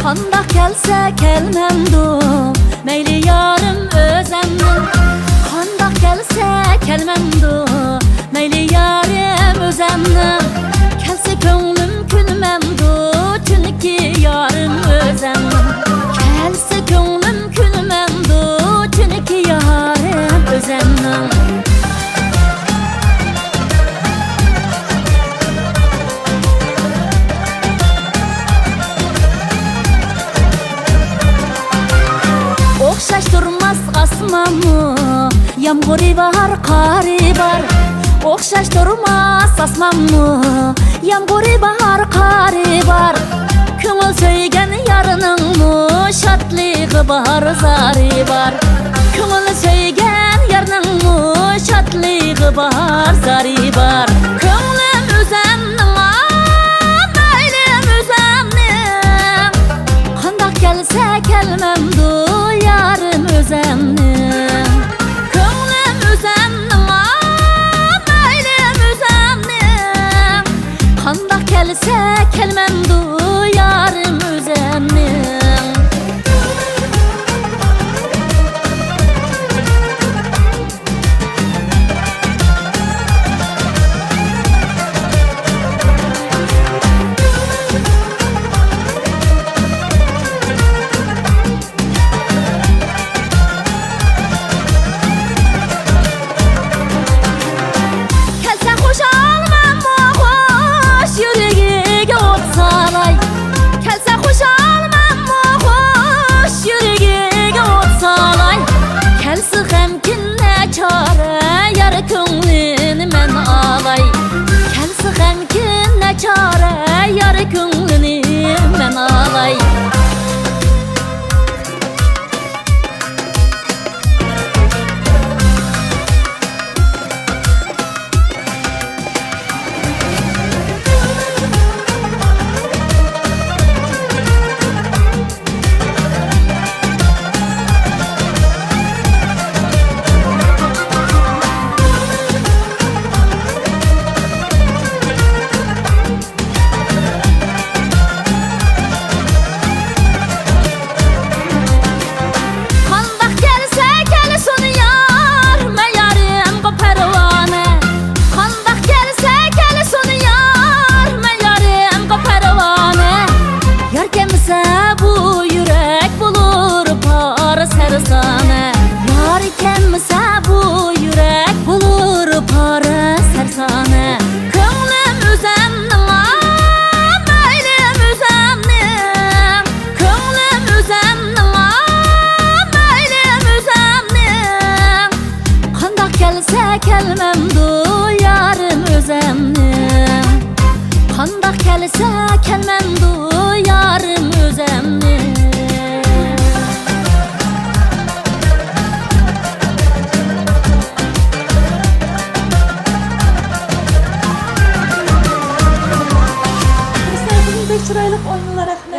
Qandaq gəlsə kəlməmdu, meyli yarım özəmdim. Qandaq gəlsə kəlməmdu, meyli yarım özəmdim. Kəlsə könlüm külməmdu, çünki yarım özəmdim. Kəlsə könlüm külməmdu, çünki yarım özəmdim. Oxşaş durmaz asmanmı, yağmuru var, qarı var. Oxşaş durmaz asmanmı, yağmuru var, qarı var. Köngül söygən yarınınmı, şadlığı var, zarı var. Köngül söygən yarınınmı, şadlığı var, zarı var. Köngülüm özəmdim, meylim özəmdim. Qandaq gəlsə kəlməmdu, yarım özəmdim. Köngülüm özəmdim, meylim özəmdim. Qandaq gəlsə kəlməmdu, yarım özəmdim. Köngülünü mən alay, kəlsə qəmkin nə çarə, yar köngülünü mən alay. Yar ikənmisə bu yürək bulur para sərsane. Köngülüm özəmdim, meylim özəmdim. Köngülüm özəmdim, meylim özəmdim. Qandaq gəlsə kəlməmdu, yarım özəmdim. Qandaq gəlsə kəlməmdu, yarım özəmdim. Çıraylık oyunlar